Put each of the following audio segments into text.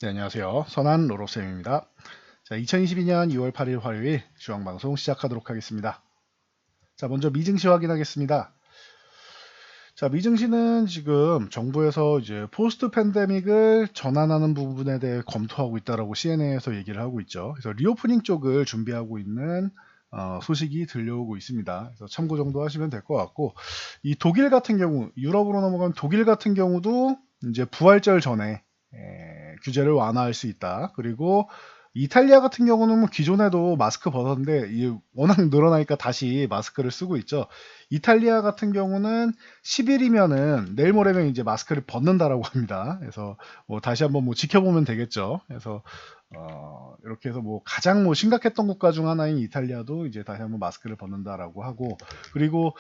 네, 안녕하세요. 선한 로로쌤입니다. 자, 2022년 2월 8일 화요일 주황방송 시작하도록 하겠습니다. 자, 먼저 미증시 확인하겠습니다. 자, 미증시는 지금 정부에서 이제 포스트 팬데믹을 전환하는 부분에 대해 검토하고 있다라고 CNN에서 얘기를 하고 있죠. 그래서 리오프닝 쪽을 준비하고 있는 소식이 들려오고 있습니다. 그래서 참고 정도 하시면 될 것 같고, 이 독일 같은 경우, 유럽으로 넘어가면 독일 같은 경우도 이제 부활절 전에 규제를 완화할 수 있다. 그리고 이탈리아 같은 경우는 뭐 기존에도 마스크 벗었는데 워낙 늘어나니까 다시 마스크를 쓰고 있죠. 이탈리아 같은 경우는 10일이면은 내일 모레면 이제 마스크를 벗는다라고 합니다. 그래서 뭐 다시 한번 뭐 지켜보면 되겠죠. 그래서 이렇게 해서 뭐 가장 뭐 심각했던 국가 중 하나인 이탈리아도 이제 다시 한번 마스크를 벗는다라고 하고, 그리고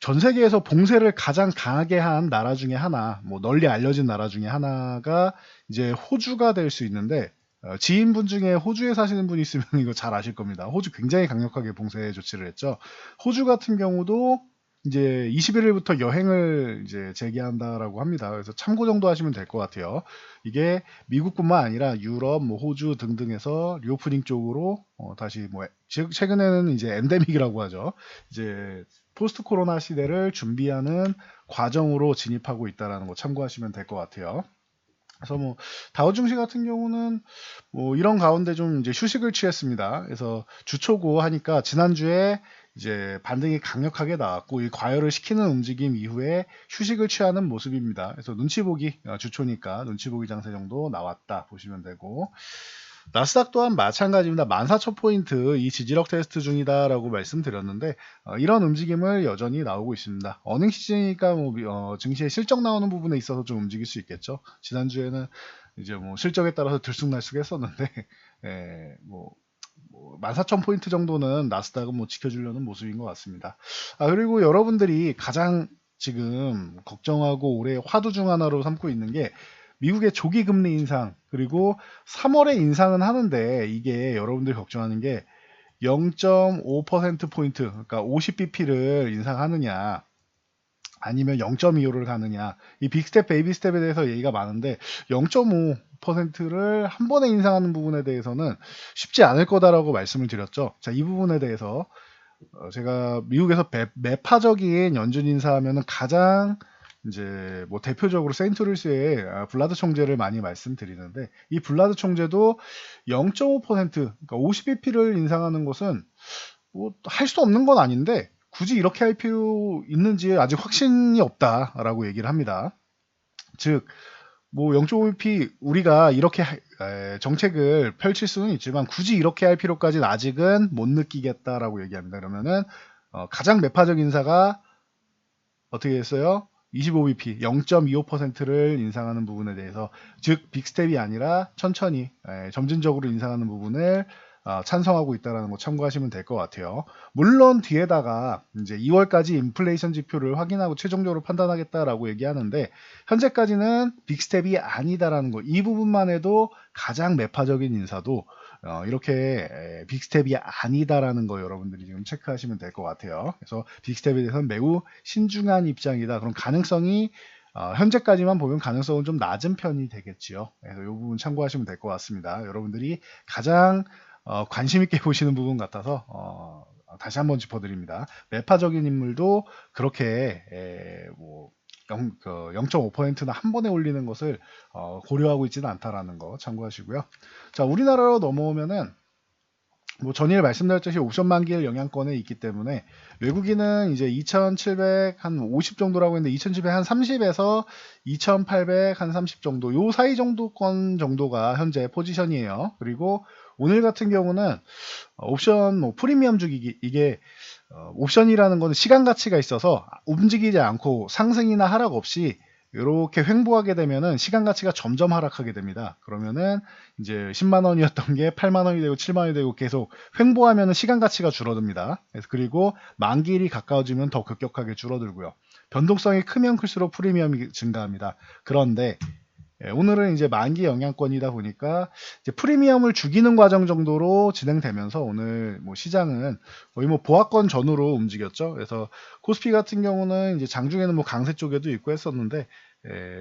전 세계에서 봉쇄를 가장 강하게 한 나라 중에 하나, 뭐 널리 알려진 나라 중에 하나가 이제 호주가 될 수 있는데, 지인분 중에 호주에 사시는 분이 있으면 이거 잘 아실 겁니다. 호주 굉장히 강력하게 봉쇄 조치를 했죠. 호주 같은 경우도 이제 21일부터 여행을 이제 재개한다라고 합니다. 그래서 참고 정도 하시면 될 것 같아요. 이게 미국뿐만 아니라 유럽, 뭐 호주 등등에서 리오프닝 쪽으로 다시 뭐 최근에는 이제 엔데믹이라고 하죠. 이제 포스트 코로나 시대를 준비하는 과정으로 진입하고 있다라는 거 참고하시면 될 것 같아요. 그래서 뭐 다우 증시 같은 경우는 뭐 이런 가운데 좀 이제 휴식을 취했습니다. 그래서 주초고 하니까 지난주에 이제 반등이 강력하게 나왔고 이 과열을 시키는 움직임 이후에 휴식을 취하는 모습입니다. 그래서 눈치 보기 주초니까 눈치 보기 장세 정도 나왔다 보시면 되고, 나스닥 또한 마찬가지입니다. 14,000포인트 이 지지력 테스트 중이다라고 말씀드렸는데 이런 움직임을 여전히 나오고 있습니다. 어닝 시즌이니까 뭐 증시의 실적 나오는 부분에 있어서 좀 움직일 수 있겠죠. 지난주에는 이제 뭐 실적에 따라서 들쑥날쑥 했었는데 뭐 14,000포인트 정도는 나스닥은 뭐 지켜주려는 모습인 것 같습니다. 그리고 여러분들이 가장 지금 걱정하고 올해 화두 중 하나로 삼고 있는 게 미국의 조기 금리 인상, 그리고 3월에 인상은 하는데 이게 여러분들이 걱정하는 게 0.5%포인트, 그러니까 50bp를 인상하느냐 아니면 0.25를 가느냐, 이 빅스텝 베이비 스텝에 대해서 얘기가 많은데 0.5%를 한 번에 인상하는 부분에 대해서는 쉽지 않을 거다라고 말씀을 드렸죠. 자, 이 부분에 대해서 제가 미국에서 매파적인 연준 인사하면은 가장 이제 뭐 대표적으로 세인트루이스의 블라드 총재를 많이 말씀드리는데, 이 블라드 총재도 0.5% 그러니까 50bp를 인상하는 것은 뭐 할 수 없는 건 아닌데 굳이 이렇게 할 필요 있는지 아직 확신이 없다라고 얘기를 합니다. 즉 뭐 0.5bp 우리가 이렇게 정책을 펼칠 수는 있지만 굳이 이렇게 할 필요까지는 아직은 못 느끼겠다라고 얘기합니다. 그러면은 가장 매파적 인사가 어떻게 했어요? 25bp 0.25%를 인상하는 부분에 대해서, 즉 빅스텝이 아니라 천천히 점진적으로 인상하는 부분을 찬성하고 있다는 거 참고하시면 될 것 같아요. 물론 뒤에다가 이제 2월까지 인플레이션 지표를 확인하고 최종적으로 판단하겠다라고 얘기하는데 현재까지는 빅스텝이 아니다라는 거, 이 부분만 해도 가장 매파적인 인사도 이렇게 빅스텝이 아니다라는 거 여러분들이 지금 체크하시면 될 것 같아요. 그래서 빅스텝에 대해서는 매우 신중한 입장이다. 그럼 가능성이 현재까지만 보면 가능성은 좀 낮은 편이 되겠지요. 그래서 이 부분 참고하시면 될 것 같습니다. 여러분들이 가장 관심 있게 보시는 부분 같아서 다시 한번 짚어드립니다. 매파적인 인물도 그렇게 뭐 0.5%나 한 번에 올리는 것을 고려하고 있지는 않다라는 거 참고하시고요. 자, 우리나라로 넘어오면은 뭐 전일 말씀드렸듯이 옵션 만기일 영향권에 있기 때문에 외국인은 이제 2,750 정도라고 했는데 2,700 한 30에서 2,800 한 30 정도, 요 사이 정도권 정도가 현재 포지션이에요. 그리고 오늘 같은 경우는 옵션 뭐 프리미엄 주기, 이게 옵션이라는 거는 시간 가치가 있어서 움직이지 않고 상승이나 하락 없이 이렇게 횡보하게 되면은 시간 가치가 점점 하락하게 됩니다. 그러면은 이제 10만 원이었던 게 8만 원이 되고 7만 원이 되고 계속 횡보하면은 시간 가치가 줄어듭니다. 그리고 만기일이 가까워지면 더 급격하게 줄어들고요. 변동성이 크면 클수록 프리미엄이 증가합니다. 그런데 오늘은 이제 만기 영향권이다 보니까 이제 프리미엄을 죽이는 과정 정도로 진행되면서 오늘 뭐 시장은 거의 뭐 보합권 전후로 움직였죠. 그래서 코스피 같은 경우는 이제 장중에는 뭐 강세 쪽에도 있고 했었는데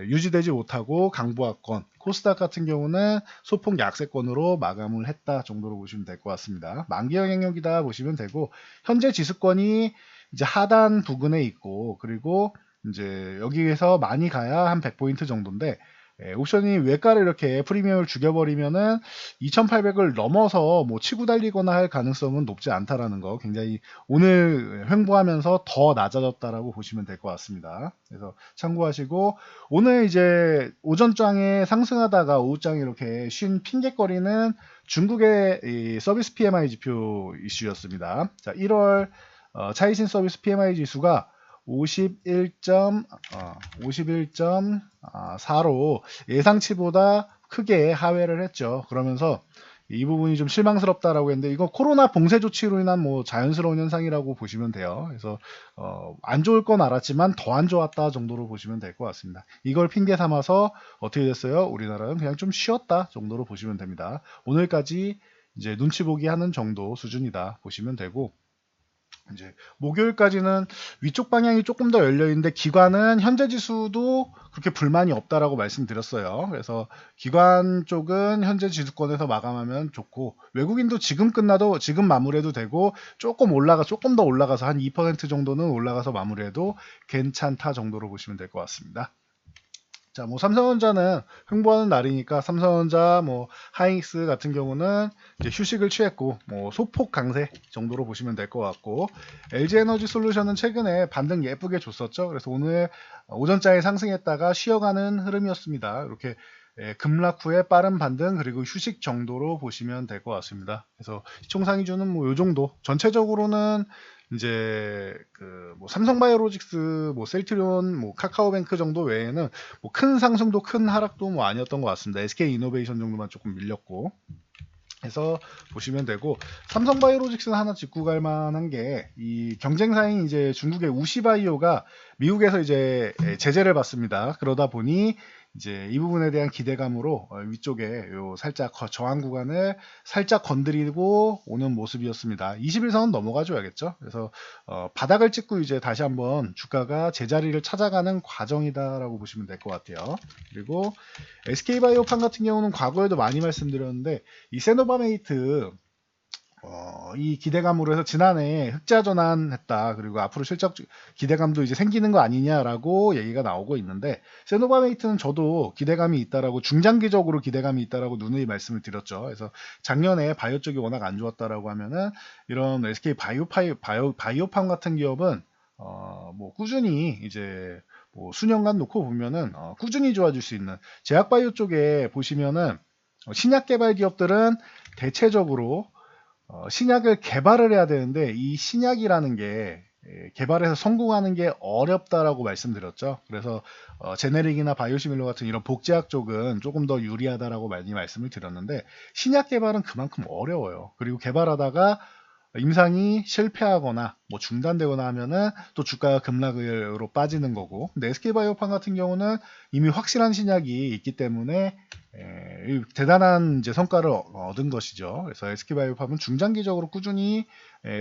유지되지 못하고 강보합권, 코스닥 같은 경우는 소폭 약세권으로 마감을 했다 정도로 보시면 될 것 같습니다. 만기 영향력이다 보시면 되고, 현재 지수권이 이제 하단 부근에 있고, 그리고 이제 여기에서 많이 가야 한 100포인트 정도인데, 옵션이 외가를 이렇게 프리미엄을 죽여버리면은 2800을 넘어서 뭐 치고 달리거나 할 가능성은 높지 않다라는 거, 굉장히 오늘 횡보하면서 더 낮아졌다라고 보시면 될 것 같습니다. 그래서 참고하시고, 오늘 이제 오전장에 상승하다가 오후장에 이렇게 쉰 핑계거리는 중국의 이 서비스 PMI 지표 이슈였습니다. 자, 1월 차이신 서비스 PMI 지수가 51.4로 예상치보다 크게 하회를 했죠. 그러면서 이 부분이 좀 실망스럽다라고 했는데, 이거 코로나 봉쇄 조치로 인한 뭐 자연스러운 현상이라고 보시면 돼요. 그래서 안 좋을 건 알았지만 더 안 좋았다 정도로 보시면 될 것 같습니다. 이걸 핑계 삼아서 어떻게 됐어요? 우리나라는 그냥 좀 쉬었다 정도로 보시면 됩니다. 오늘까지 이제 눈치 보기 하는 정도 수준이다 보시면 되고, 이제 목요일까지는 위쪽 방향이 조금 더 열려 있는데, 기관은 현재 지수도 그렇게 불만이 없다라고 말씀드렸어요. 그래서 기관 쪽은 현재 지수권에서 마감하면 좋고, 외국인도 지금 끝나도 지금 마무리해도 되고, 조금 더 올라가서 한 2% 정도는 올라가서 마무리해도 괜찮다 정도로 보시면 될 것 같습니다. 자, 뭐 삼성전자는 횡보하는 날이니까 삼성전자, 뭐 하이닉스 같은 경우는 이제 휴식을 취했고, 뭐 소폭 강세 정도로 보시면 될 것 같고, LG에너지 솔루션은 최근에 반등 예쁘게 줬었죠. 그래서 오늘 오전장에 상승했다가 쉬어가는 흐름이었습니다. 이렇게 급락 후에 빠른 반등 그리고 휴식 정도로 보시면 될 것 같습니다. 그래서 시총상위주는 뭐 요 정도. 전체적으로는 이제 뭐 삼성바이오로직스, 뭐 셀트리온, 뭐 카카오뱅크 정도 외에는 뭐 큰 상승도 큰 하락도 뭐 아니었던 것 같습니다. SK이노베이션 정도만 조금 밀렸고 해서 보시면 되고, 삼성바이오로직스는 하나 짚고 갈 만한 게, 이 경쟁사인 이제 중국의 우시바이오가 미국에서 이제 제재를 받습니다. 그러다 보니 이제 이 부분에 대한 기대감으로 위쪽에 요 살짝 저항 구간을 살짝 건드리고 오는 모습이었습니다. 21선은 넘어가 줘야겠죠. 그래서 바닥을 찍고 이제 다시 한번 주가가 제자리를 찾아가는 과정이다라고 보시면 될 것 같아요. 그리고 SK바이오판 같은 경우는 과거에도 많이 말씀드렸는데, 이 세노바메이트 이 기대감으로 해서 지난해 흑자 전환했다. 그리고 앞으로 실적 기대감도 이제 생기는 거 아니냐라고 얘기가 나오고 있는데, 세노바메이트는 저도 기대감이 있다라고, 중장기적으로 기대감이 있다라고 누누이 말씀을 드렸죠. 그래서 작년에 바이오 쪽이 워낙 안 좋았다라고 하면은 이런 SK 바이오팜 같은 기업은 뭐 꾸준히 이제 뭐 수년간 놓고 보면은 꾸준히 좋아질 수 있는, 제약바이오 쪽에 보시면은 신약 개발 기업들은 대체적으로 신약을 개발을 해야 되는데, 이 신약이라는 게 개발해서 성공하는 게 어렵다라고 말씀드렸죠. 그래서 제네릭이나 바이오시밀러 같은 이런 복제약 쪽은 조금 더 유리하다라고 많이 말씀을 드렸는데, 신약 개발은 그만큼 어려워요. 그리고 개발하다가 임상이 실패하거나 뭐 중단되거나 하면은 또 주가가 급락으로 빠지는 거고, 근데 SK바이오팜 같은 경우는 이미 확실한 신약이 있기 때문에 대단한 이제 성과를 얻은 것이죠. 그래서 SK바이오팜은 중장기적으로 꾸준히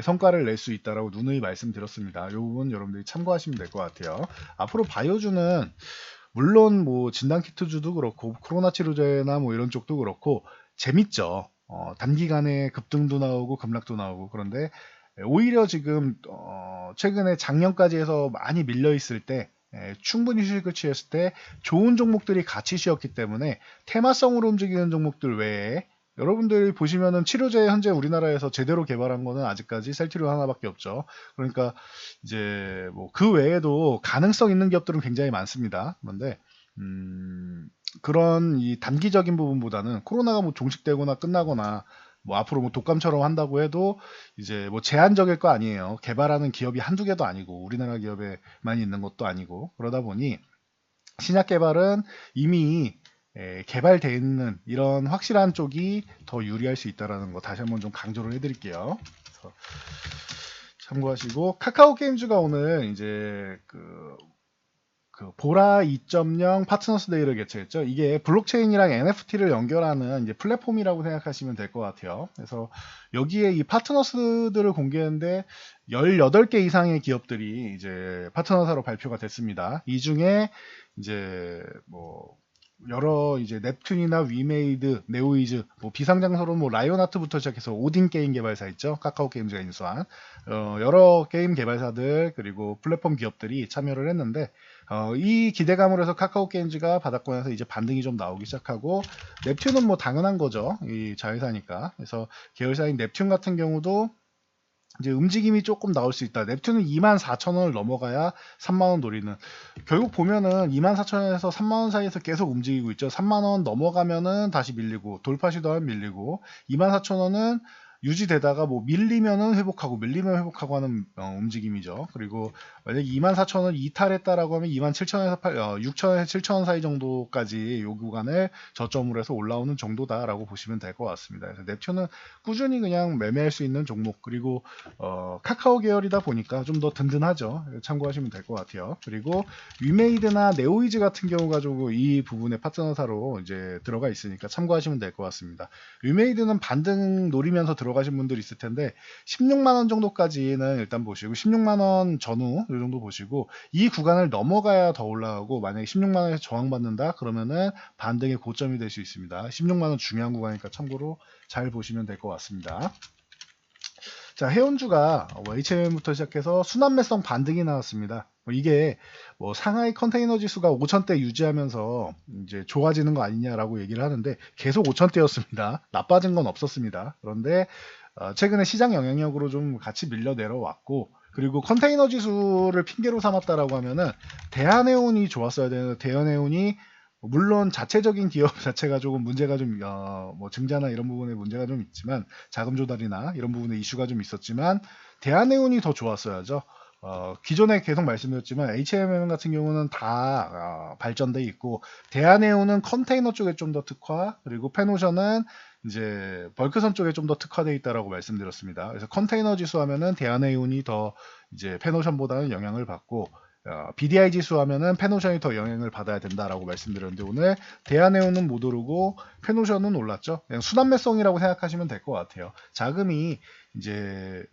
성과를 낼 수 있다라고 누누이 말씀드렸습니다. 이 부분 여러분들이 참고하시면 될 것 같아요. 앞으로 바이오주는 물론 뭐 진단키트주도 그렇고 코로나 치료제나 뭐 이런 쪽도 그렇고 재밌죠. 단기간에 급등도 나오고 급락도 나오고. 그런데 오히려 지금 최근에 작년까지 해서 많이 밀려 있을 때, 충분히 휴식을 취했을 때 좋은 종목들이 같이 쉬었기 때문에 테마성으로 움직이는 종목들 외에, 여러분들이 보시면은 치료제 현재 우리나라에서 제대로 개발한 거는 아직까지 셀트리온 하나밖에 없죠. 그러니까 이제 뭐 그 외에도 가능성 있는 기업들은 굉장히 많습니다. 그런데 그런 이 단기적인 부분보다는 코로나가 뭐 종식되거나 끝나거나 뭐 앞으로 뭐 독감처럼 한다고 해도 이제 뭐 제한적일 거 아니에요. 개발하는 기업이 한두 개도 아니고 우리나라 기업에만 있는 것도 아니고, 그러다 보니 신약 개발은 이미 개발되어 있는 이런 확실한 쪽이 더 유리할 수 있다는 거 다시 한번 좀 강조를 해드릴게요. 그래서 참고하시고, 카카오 게임즈가 오늘 이제 보라 2.0 파트너스 데이를 개최했죠. 이게 블록체인이랑 NFT를 연결하는 이제 플랫폼이라고 생각하시면 될 것 같아요. 그래서 여기에 이 파트너스들을 공개했는데 18개 이상의 기업들이 이제 파트너사로 발표가 됐습니다. 이 중에 이제 뭐 여러 이제 넵튠이나 위메이드, 네오이즈, 뭐 비상장소로 뭐 라이온하트부터 시작해서 오딘 게임 개발사 있죠. 카카오 게임즈가 인수한 여러 게임 개발사들 그리고 플랫폼 기업들이 참여를 했는데 이 기대감으로 해서 카카오 게임즈가 바닥권에서 이제 반등이 좀 나오기 시작하고 넵튠은 뭐 당연한 거죠. 이 자회사니까. 그래서 계열사인 넵튠 같은 경우도 이제 움직임이 조금 나올 수 있다. 넵튠은 24,000원을 넘어가야 3만원 노리는. 결국 보면은 24,000원에서 3만원 사이에서 계속 움직이고 있죠. 3만원 넘어가면은 다시 밀리고, 돌파 시도하면 밀리고, 24,000원은 유지되다가 뭐 밀리면은 회복하고, 밀리면 회복하고 하는 움직임이죠. 그리고 만약에 24,000원 이탈했다라고 하면 27,000원에서 6,000원에서 7,000원 사이 정도까지 요 구간을 저점으로 해서 올라오는 정도다라고 보시면 될 것 같습니다. 그래서 넵튠은 꾸준히 그냥 매매할 수 있는 종목, 그리고 카카오 계열이다 보니까 좀 더 든든하죠. 참고하시면 될 것 같아요. 그리고 위메이드나 네오이즈 같은 경우 가지고 이 부분에 파트너사로 이제 들어가 있으니까 참고하시면 될 것 같습니다. 위메이드는 반등 노리면서 들어가신 분들 있을 텐데 16만원 정도까지는 일단 보시고 16만원 전후 이 정도 보시고 이 구간을 넘어가야 더 올라가고, 만약에 16만원에서 저항받는다 그러면은 반등의 고점이 될 수 있습니다. 16만원 중요한 구간이니까 참고로 잘 보시면 될 것 같습니다. 자, 해운주가 HMM부터 시작해서 순환매성 반등이 나왔습니다. 이게 뭐 상하이 컨테이너 지수가 5,000대 유지하면서 이제 좋아지는 거 아니냐라고 얘기를 하는데 계속 5,000대였습니다. 나빠진 건 없었습니다. 그런데 최근에 시장 영향력으로 좀 같이 밀려 내려왔고, 그리고 컨테이너 지수를 핑계로 삼았다라고 하면은 대한해운이 좋았어야 되는데 대한해운이 물론 자체적인 기업 자체가 조금 문제가 좀 뭐 증자나 이런 부분에 문제가 좀 있지만, 자금 조달이나 이런 부분에 이슈가 좀 있었지만 대한해운이 더 좋았어야죠. 기존에 계속 말씀드렸지만 HMM 같은 경우는 다 발전돼 있고, 대한해운은 컨테이너 쪽에 좀 더 특화, 그리고 페노션은 이제 벌크선 쪽에 좀 더 특화되어 있다라고 말씀드렸습니다. 그래서 컨테이너 지수 하면은 대한해운이 더 이제 페노션보다는 영향을 받고, BDI 지수 하면은 페노션이 더 영향을 받아야 된다라고 말씀드렸는데, 오늘 대한해운은 못 오르고 페노션은 올랐죠. 그냥 순환매성이라고 생각하시면 될 것 같아요. 자금이 이제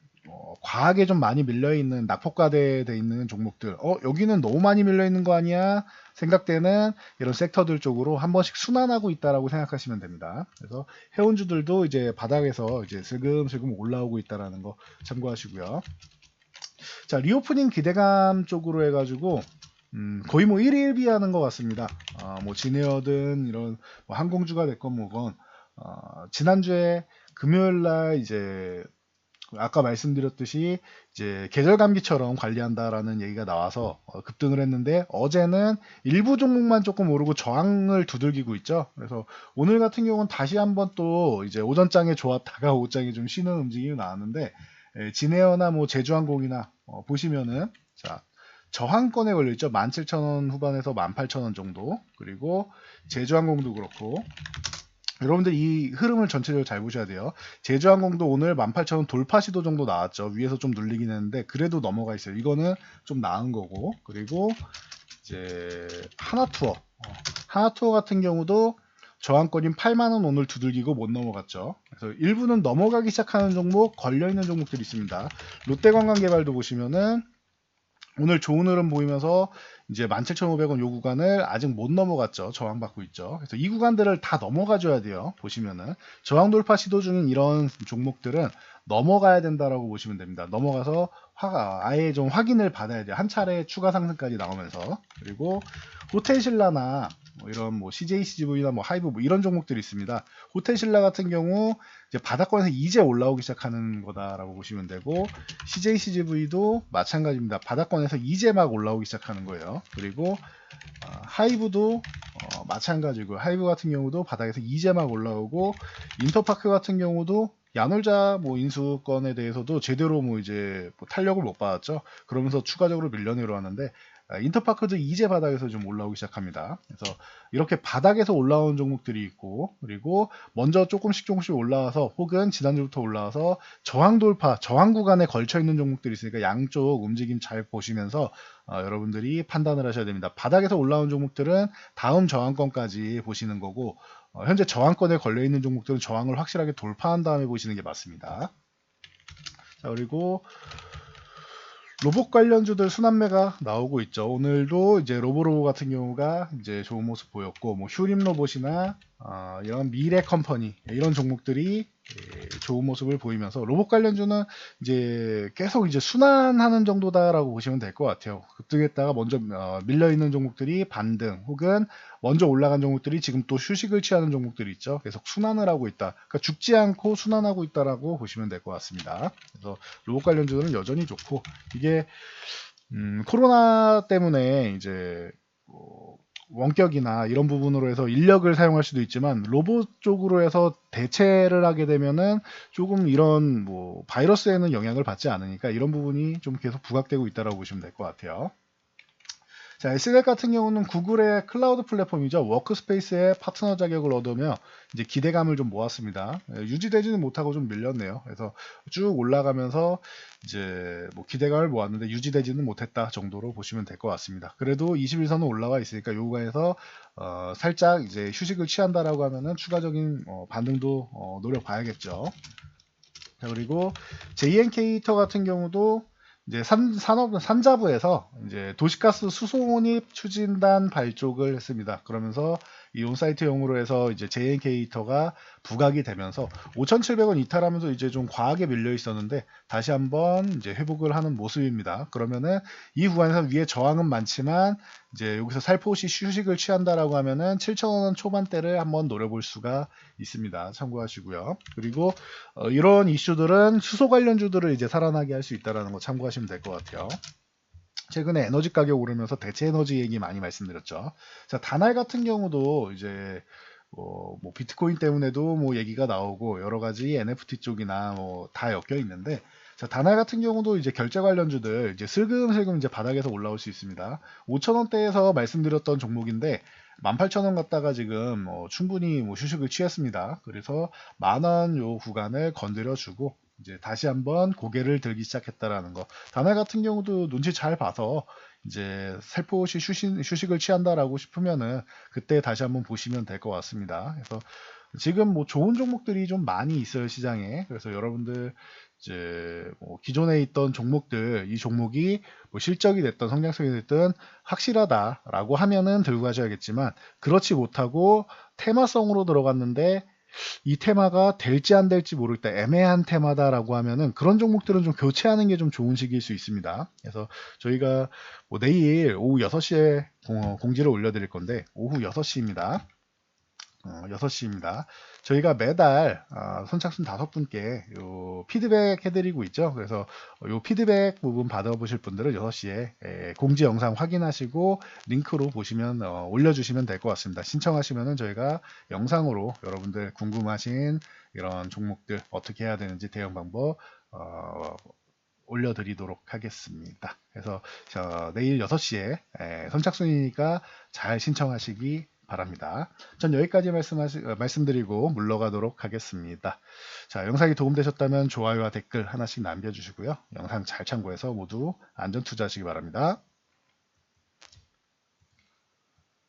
과하게 좀 많이 밀려있는, 낙폭과대돼 있는 종목들, 여기는 너무 많이 밀려있는 거 아니야 생각되는 이런 섹터들 쪽으로 한 번씩 순환하고 있다라고 생각하시면 됩니다. 그래서 해운주들도 이제 바닥에서 이제 슬금슬금 올라오고 있다라는 거 참고하시고요. 자, 리오프닝 기대감 쪽으로 해가지고 거의 뭐 1위 1비하는 것 같습니다. 뭐 진에어든 이런 뭐 항공주가 됐건 뭐건 지난주에 금요일날 이제 아까 말씀드렸듯이 이제 계절 감기처럼 관리한다라는 얘기가 나와서 급등을 했는데, 어제는 일부 종목만 조금 오르고 저항을 두들기고 있죠. 그래서 오늘 같은 경우는 다시 한번 또 이제 오전장에 좋았다가 오후장에 좀 쉬는 움직임이 나왔는데, 진에어나 뭐 제주항공이나 보시면은 자, 저항권에 걸려있죠. 17,000원 후반에서 18,000원 정도. 그리고 제주항공도 그렇고, 여러분들 이 흐름을 전체적으로 잘 보셔야 돼요. 제주항공도 오늘 18,000원 돌파 시도 정도 나왔죠. 위에서 좀 눌리긴 했는데 그래도 넘어가 있어요. 이거는 좀 나은 거고. 그리고 이제 하나투어 같은 경우도 저항권인 8만원 오늘 두들기고 못 넘어갔죠. 그래서 일부는 넘어가기 시작하는 종목, 걸려있는 종목들이 있습니다. 롯데관광개발도 보시면은 오늘 좋은 흐름 보이면서 이제 17,500원 요 구간을 아직 못 넘어갔죠. 저항받고 있죠. 그래서 이 구간들을 다 넘어가 줘야 돼요. 보시면은 저항 돌파 시도 중인 이런 종목들은 넘어가야 된다라고 보시면 됩니다. 넘어가서 아예 좀 확인을 받아야 돼요. 한 차례 추가 상승까지 나오면서. 그리고 호텔신라나 뭐 이런 뭐 CJCGV나 뭐 하이브 뭐 이런 종목들이 있습니다. 호텔신라 같은 경우 이제 바닥권에서 이제 올라오기 시작하는 거다라고 보시면 되고, CJCGV도 마찬가지입니다. 바닥권에서 이제 막 올라오기 시작하는 거예요. 그리고 하이브도 마찬가지고, 하이브 같은 경우도 바닥에서 이제 막 올라오고, 인터파크 같은 경우도 야놀자 뭐 인수권에 대해서도 제대로 뭐 이제 뭐 탄력을 못 받았죠. 그러면서 추가적으로 밀려 내려왔는데, 인터파크도 이제 바닥에서 좀 올라오기 시작합니다. 그래서 이렇게 바닥에서 올라온 종목들이 있고, 그리고 먼저 조금씩 올라와서 혹은 지난주부터 올라와서 저항 돌파, 저항 구간에 걸쳐 있는 종목들이 있으니까 양쪽 움직임 잘 보시면서 여러분들이 판단을 하셔야 됩니다. 바닥에서 올라온 종목들은 다음 저항권까지 보시는 거고, 현재 저항권에 걸려 있는 종목들은 저항을 확실하게 돌파한 다음에 보시는 게 맞습니다. 자, 그리고 로봇 관련주들 순환매가 나오고 있죠. 오늘도 이제 로보로보 같은 경우가 이제 좋은 모습 보였고, 뭐 휴림 로봇이나 이런 미래 컴퍼니 이런 종목들이 좋은 모습을 보이면서 로봇 관련주는 이제 계속 이제 순환하는 정도다라고 보시면 될 것 같아요. 급등했다가 먼저 밀려 있는 종목들이 반등, 혹은 먼저 올라간 종목들이 지금 또 휴식을 취하는 종목들이 있죠. 계속 순환을 하고 있다. 그러니까 죽지 않고 순환하고 있다라고 보시면 될 것 같습니다. 그래서 로봇 관련주는 여전히 좋고, 이게 코로나 때문에 이제 원격이나 이런 부분으로 해서 인력을 사용할 수도 있지만, 로봇 쪽으로 해서 대체를 하게 되면은 조금 이런 뭐 바이러스에는 영향을 받지 않으니까 이런 부분이 좀 계속 부각되고 있다고 보시면 될 것 같아요. 자, SNL 같은 경우는 구글의 클라우드 플랫폼이죠. 워크스페이스의 파트너 자격을 얻으며 이제 기대감을 좀 모았습니다. 유지되지는 못하고 좀 밀렸네요. 그래서 쭉 올라가면서 이제 뭐 기대감을 모았는데 유지되지는 못했다 정도로 보시면 될 것 같습니다. 그래도 21선은 올라와 있으니까 요 구간에서 살짝 이제 휴식을 취한다라고 하면은 추가적인 반등도 노려봐야겠죠. 자, 그리고 JNK터 같은 경우도 이제 산자부에서 이제 도시가스 수송원입 추진단 발족을 했습니다. 그러면서 이 온사이트용으로 해서 이제 JNK터가 부각이 되면서 5,700원 이탈하면서 이제 좀 과하게 밀려 있었는데 다시 한번 이제 회복을 하는 모습입니다. 그러면은 이 구간에서 위에 저항은 많지만 이제 여기서 살포시 휴식을 취한다라고 하면은 7,000원 초반대를 한번 노려볼 수가 있습니다. 참고하시고요. 그리고 이런 이슈들은 수소 관련주들을 이제 살아나게 할 수 있다는 거 참고하시면 될 것 같아요. 최근에 에너지 가격 오르면서 대체 에너지 얘기 많이 말씀드렸죠. 자, 다날 같은 경우도 이제 뭐 비트코인 때문에도 뭐 얘기가 나오고 여러 가지 NFT 쪽이나 뭐 다 엮여 있는데, 자, 다날 같은 경우도 이제 결제 관련주들 이제 슬금슬금 이제 바닥에서 올라올 수 있습니다. 5,000원대에서 말씀드렸던 종목인데 18,000원 갔다가 지금 충분히 뭐 휴식을 취했습니다. 그래서 10,000원 요 구간을 건드려 주고 이제 다시 한번 고개를 들기 시작했다라는 거. 다날 같은 경우도 눈치 잘 봐서 이제 살포시 휴식을 취한다라고 싶으면은 그때 다시 한번 보시면 될 것 같습니다. 그래서 지금 뭐 좋은 종목들이 좀 많이 있어요, 시장에. 그래서 여러분들 이제 뭐 기존에 있던 종목들, 이 종목이 뭐 실적이 됐든 성장성이 됐든 확실하다라고 하면은 들고 가셔야겠지만, 그렇지 못하고 테마성으로 들어갔는데 이 테마가 될지 안 될지 모르겠다, 애매한 테마다라고 하면은 그런 종목들은 좀 교체하는 게 좀 좋은 시기일 수 있습니다. 그래서 저희가 뭐 내일 오후 6시에 공지를 올려드릴 건데, 오후 6시입니다. 6시입니다. 저희가 매달 선착순 5분께 요 피드백 해드리고 있죠. 그래서 요 피드백 부분 받아보실 분들은 6시에 공지 영상 확인하시고 링크로 보시면 올려주시면 될 것 같습니다. 신청하시면은 저희가 영상으로 여러분들 궁금하신 이런 종목들 어떻게 해야 되는지 대응 방법 올려드리도록 하겠습니다. 그래서 내일 6시에 선착순이니까 잘 신청하시기 바랍니다. 전 여기까지 말씀드리고 물러가도록 하겠습니다. 자, 영상이 도움되셨다면 좋아요와 댓글 하나씩 남겨주시고요. 영상 잘 참고해서 모두 안전 투자하시기 바랍니다.